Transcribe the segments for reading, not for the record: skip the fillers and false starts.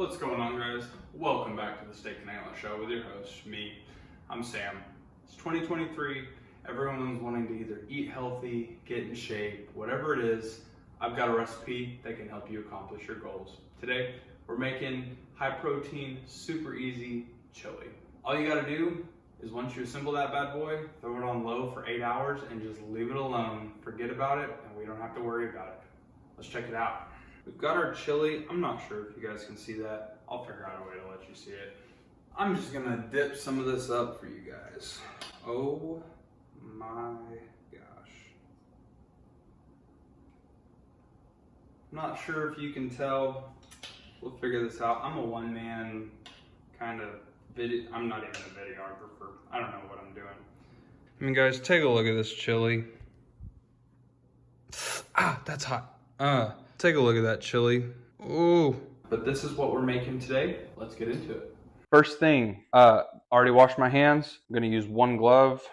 What's going on, guys? Welcome back to the Steak and Antler Show with your host, me. I'm Sam. It's 2023. Everyone's wanting to either eat healthy, get in shape, whatever it is. I've got a recipe that can help you accomplish your goals. Today, we're making high protein, super easy chili. All you gotta do is once you assemble that bad boy, throw it on low for 8 hours and just leave it alone. Forget about it, and we don't have to worry about it. Let's check it out. We've got our chili. I'm not sure if you guys can see that. I'll figure out a way to let you see it. I'm just gonna dip some of this up for you guys. Oh my gosh. Not sure if you can tell. We'll figure this out. I'm a one-man kind of video. I'm not even a videographer. I don't know what I'm doing. I mean, guys, take a look at this chili. Ah, that's hot. Take a look at that chili. Ooh. But this is what we're making today. Let's get into it. First thing, already washed my hands. I'm gonna use one glove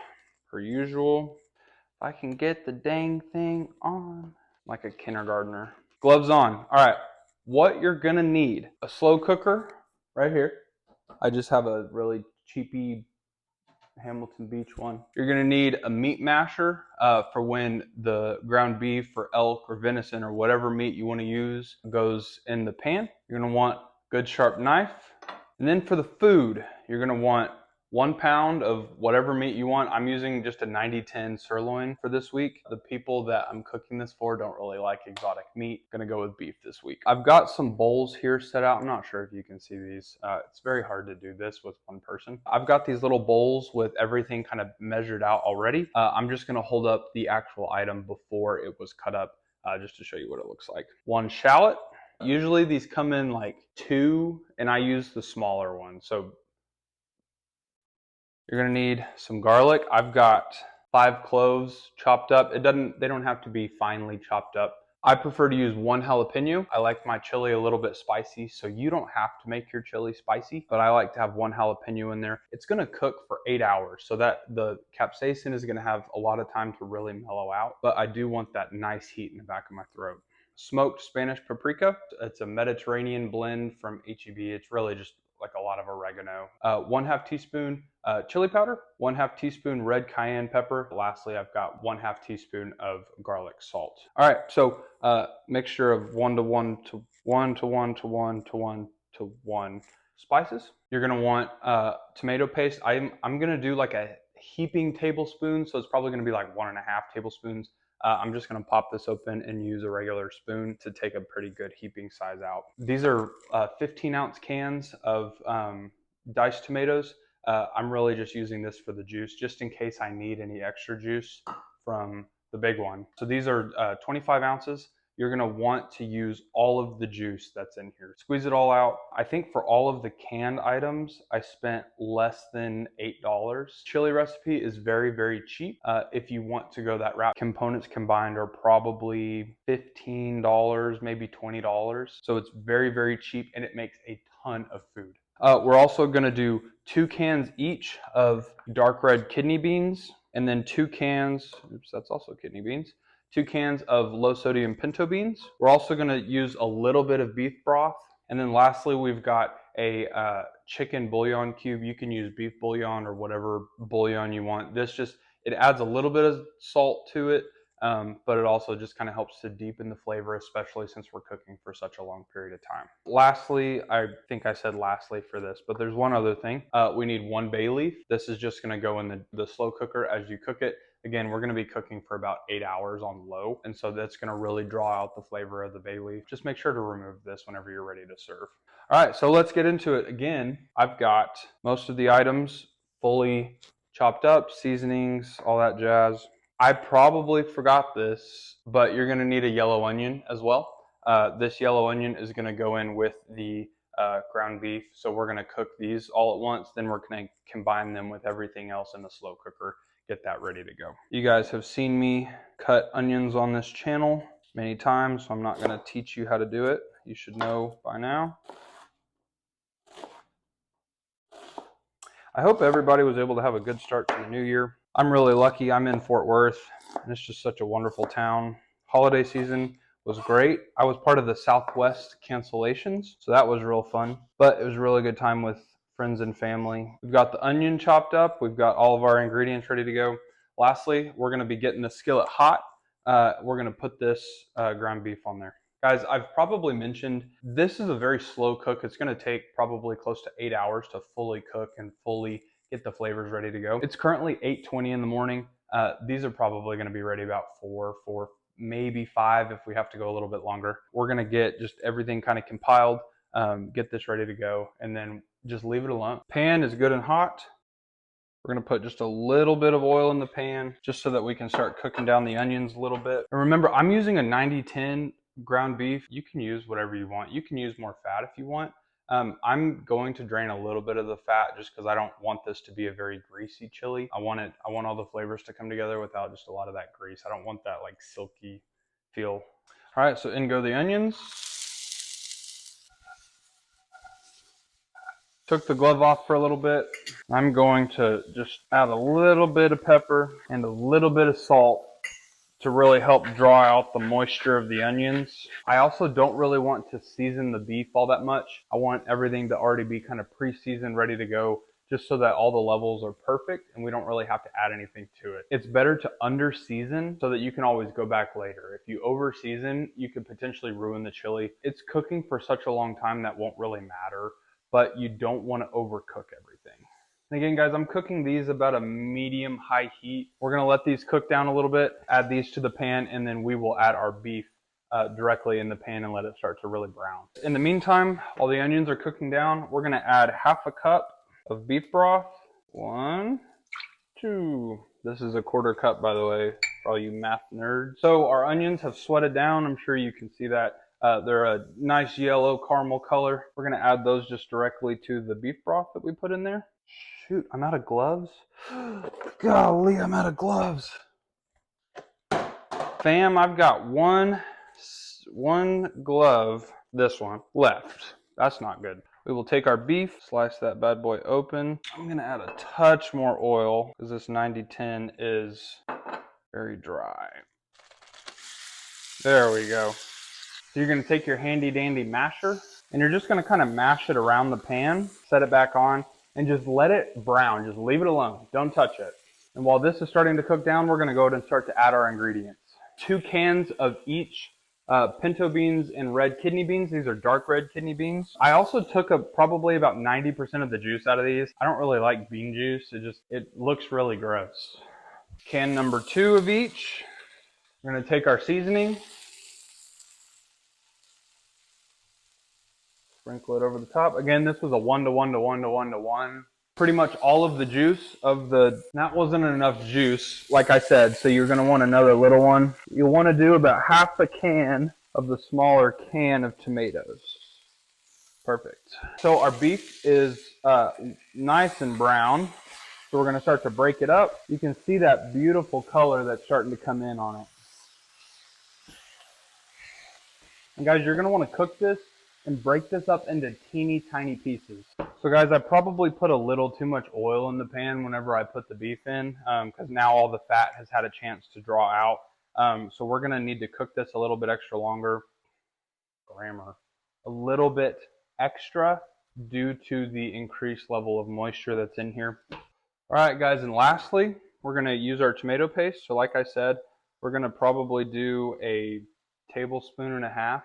per usual. If I can get the dang thing on like a kindergartner. Gloves on. All right, what you're gonna need, a slow cooker right here. I just have a really cheapy Hamilton Beach one. You're gonna need a meat masher for when the ground beef or elk or venison or whatever meat you want to use goes in the pan. You're gonna want a good sharp knife. And then for the food, you're gonna want 1 pound of whatever meat you want. I'm using just a 90-10 sirloin for this week. The people that I'm cooking this for don't really like exotic meat. Gonna go with beef this week. I've got some bowls here set out. I'm not sure if you can see these. It's very hard to do this with one person. I've got these little bowls with everything kind of measured out already. I'm just gonna hold up the actual item before it was cut up just to show you what it looks like. 1 shallot. Usually these come in like 2, and I use the smaller one. So you're gonna need some garlic. I've got 5 cloves chopped up. They don't have to be finely chopped up. I prefer to use 1 jalapeno. I like my chili a little bit spicy, so you don't have to make your chili spicy, but I like to have 1 jalapeno in there. It's gonna cook for 8 hours, so that the capsaicin is gonna have a lot of time to really mellow out, but I do want that nice heat in the back of my throat. Smoked Spanish paprika. It's a Mediterranean blend from H-E-B. It's really just like a lot of oregano. 1/2 teaspoon chili powder, 1/2 teaspoon red cayenne pepper. Lastly, I've got 1/2 teaspoon of garlic salt. All right, so mixture of 1 to 1 to 1 to 1 to 1 to 1 to 1 spices. You're gonna want tomato paste. I'm gonna do like a heaping tablespoon, so it's probably gonna be like 1.5 tablespoons. I'm just gonna pop this open and use a regular spoon to take a pretty good heaping size out. These are 15-ounce cans of diced tomatoes. I'm really just using this for the juice, just in case I need any extra juice from the big one. So these are 25 ounces. You're gonna want to use all of the juice that's in here. Squeeze it all out. I think for all of the canned items, I spent less than $8. Chili recipe is very, very cheap. If you want to go that route, components combined are probably $15, maybe $20. So it's very, very cheap, and it makes a ton of food. We're also gonna do 2 cans each of dark red kidney beans, and then 2 cans, oops, that's also kidney beans, 2 cans of low sodium pinto beans. We're also gonna use a little bit of beef broth. And then lastly, we've got a chicken bouillon cube. You can use beef bouillon or whatever bouillon you want. It adds a little bit of salt to it, but it also just kind of helps to deepen the flavor, especially since we're cooking for such a long period of time. Lastly, I think I said lastly for this, but there's one other thing. We need 1 bay leaf. This is just gonna go in the slow cooker as you cook it. Again, we're gonna be cooking for about 8 hours on low, and so that's gonna really draw out the flavor of the bay leaf. Just make sure to remove this whenever you're ready to serve. All right, so let's get into it. Again, I've got most of the items fully chopped up, seasonings, all that jazz. I probably forgot this, but you're gonna need a yellow onion as well. This yellow onion is gonna go in with the ground beef, so we're gonna cook these all at once, then we're gonna combine them with everything else in the slow cooker. Get that ready to go. You guys have seen me cut onions on this channel many times, so I'm not gonna teach you how to do it. You should know by now. I hope everybody was able to have a good start to the new year. I'm really lucky. I'm in Fort Worth, and it's just such a wonderful town. Holiday season, was great. I was part of the Southwest cancellations, so that was real fun. But it was a really good time with friends and family. We've got the onion chopped up. We've got all of our ingredients ready to go. Lastly, we're going to be getting the skillet hot. We're going to put this ground beef on there. Guys, I've probably mentioned this is a very slow cook. It's going to take probably close to 8 hours to fully cook and fully get the flavors ready to go. It's currently 8:20 in the morning. These are probably going to be ready about 4, maybe 5 if we have to go a little bit longer. We're going to get just everything kind of compiled, get this ready to go, and then just leave it alone. Pan is good and hot. We're going to put just a little bit of oil in the pan just so that we can start cooking down the onions a little bit. And remember, I'm using a 90-10 ground beef. You can use whatever you want. You can use more fat if you want. I'm going to drain a little bit of the fat just because I don't want this to be a very greasy chili. I want all the flavors to come together without just a lot of that grease. I don't want that like silky feel. All right, so in go the onions. Took the glove off for a little bit. I'm going to just add a little bit of pepper and a little bit of salt to really help draw out the moisture of the onions. I also don't really want to season the beef all that much. I want everything to already be kind of pre-seasoned, ready to go, just so that all the levels are perfect and we don't really have to add anything to it. It's better to under season so that you can always go back later. If you over season, you could potentially ruin the chili. It's cooking for such a long time that won't really matter, but you don't want to overcook everything. And again, guys, I'm cooking these about a medium high heat. We're going to let these cook down a little bit, add these to the pan, and then we will add our beef directly in the pan and let it start to really brown. In the meantime, while the onions are cooking down, we're going to add half a cup of beef broth. 1, 2. This is a quarter cup, by the way, for all you math nerds. So our onions have sweated down. I'm sure you can see that. They're a nice yellow caramel color. We're going to add those just directly to the beef broth that we put in there. Shoot, I'm out of gloves. Golly, I'm out of gloves. Fam, I've got one glove, this one, left. That's not good. We will take our beef, slice that bad boy open. I'm going to add a touch more oil because this 90-10 is very dry. There we go. So you're going to take your handy dandy masher and you're just going to kind of mash it around the pan, set it back on, and just let it brown. Just leave it alone. Don't touch it. And while this is starting to cook down, we're going to go ahead and start to add our ingredients. 2 cans of each pinto beans and red kidney beans. These are dark red kidney beans. I also took probably about 90% of the juice out of these. I don't really like bean juice. It looks really gross. Can number 2 of each. We're going to take our seasoning. Sprinkle it over the top. Again, this was a 1 to 1 to 1 to 1 to 1. Pretty much all of the juice that wasn't enough juice, like I said, so you're going to want another little one. You'll want to do about half a can of the smaller can of tomatoes. Perfect. So our beef is nice and brown. So we're going to start to break it up. You can see that beautiful color that's starting to come in on it. And guys, you're going to want to cook this and break this up into teeny tiny pieces. So guys, I probably put a little too much oil in the pan whenever I put the beef in because now all the fat has had a chance to draw out. So we're going to need to cook this a little bit extra longer. A little bit extra due to the increased level of moisture that's in here. All right, guys, and lastly, we're going to use our tomato paste. So like I said, we're going to probably do a tablespoon and a half.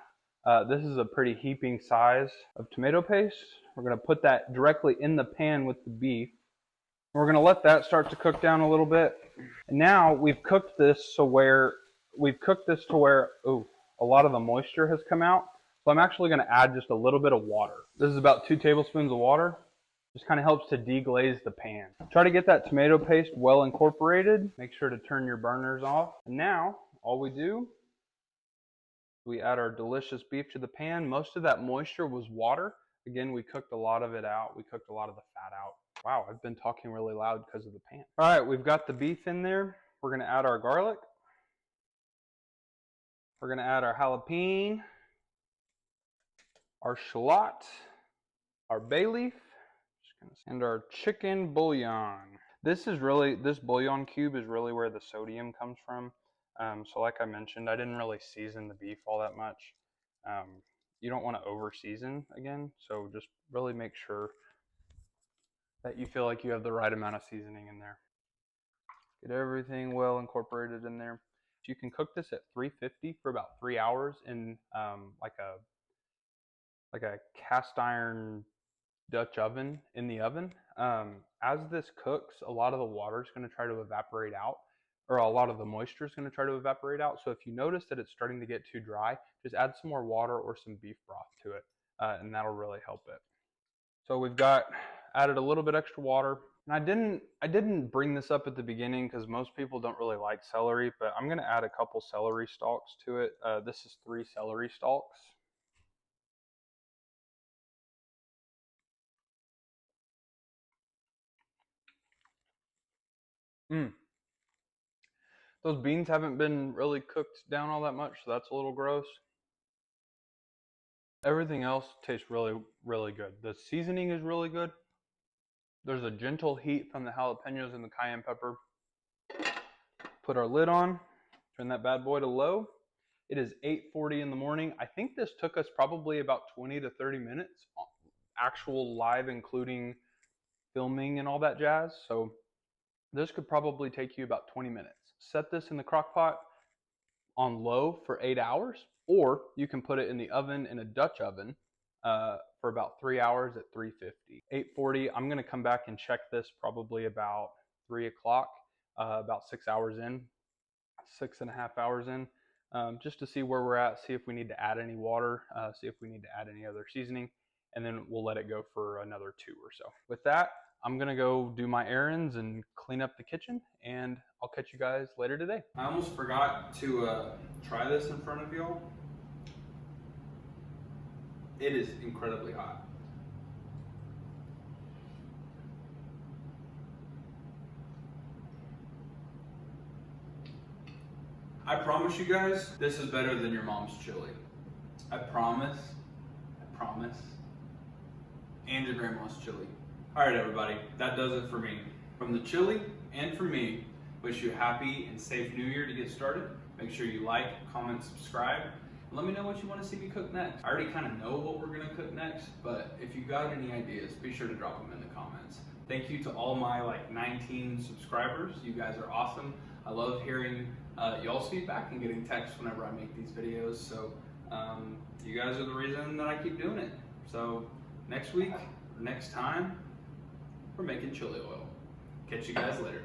This is a pretty heaping size of tomato paste. We're going to put that directly in the pan with the beef. We're going to let that start to cook down a little bit. And now we've cooked this to where a lot of the moisture has come out. So I'm actually going to add just a little bit of water. This is about 2 tablespoons of water. Just kind of helps to deglaze the pan. Try to get that tomato paste well incorporated. Make sure to turn your burners off. And now all we do, we add our delicious beef to the pan. Most of that moisture was water. Again, we cooked a lot of it out. We cooked a lot of the fat out. Wow, I've been talking really loud because of the pan. All right, we've got the beef in there. We're going to add our garlic. We're going to add our jalapeno, our shallot, our bay leaf, and our chicken bouillon. This bouillon cube is really where the sodium comes from. So like I mentioned, I didn't really season the beef all that much. You don't want to over season again, so just really make sure that you feel like you have the right amount of seasoning in there. Get everything well incorporated in there. You can cook this at 350 for about 3 hours in like a cast iron Dutch oven in the oven. As this cooks, a lot of the water is going to try to evaporate out, or a lot of the moisture is going to try to evaporate out. So if you notice that it's starting to get too dry, just add some more water or some beef broth to it, and that'll really help it. So we've got added a little bit extra water. And I didn't bring this up at the beginning because most people don't really like celery, but I'm going to add a couple celery stalks to it. This is 3 celery stalks. Those beans haven't been really cooked down all that much, so that's a little gross. Everything else tastes really, really good. The seasoning is really good. There's a gentle heat from the jalapenos and the cayenne pepper. Put our lid on, turn that bad boy to low. It is 8:40 in the morning. I think this took us probably about 20 to 30 minutes, actual live, including filming and all that jazz. So this could probably take you about 20 minutes. Set this in the crock pot on low for 8 hours, or you can put it in the oven in a Dutch oven for about 3 hours at 350. 8:40, I'm going to come back and check this probably about 3 o'clock, about 6 hours in, 6.5 hours in, just to see where we're at, see if we need to add any water, see if we need to add any other seasoning, and then we'll let it go for another 2 or so. With that, I'm gonna go do my errands and clean up the kitchen, and I'll catch you guys later today. I almost forgot to try this in front of y'all. It is incredibly hot. I promise you guys, this is better than your mom's chili. I promise. I promise. And your grandma's chili. All right, everybody, that does it for me. From the chili and from me, wish you a happy and safe New Year to get started. Make sure you like, comment, subscribe. And let me know what you want to see me cook next. I already kind of know what we're going to cook next, but if you got any ideas, be sure to drop them in the comments. Thank you to all my 19 subscribers. You guys are awesome. I love hearing y'all's feedback and getting texts whenever I make these videos. So you guys are the reason that I keep doing it. So next week, next time, we're making chili oil. Catch you guys later.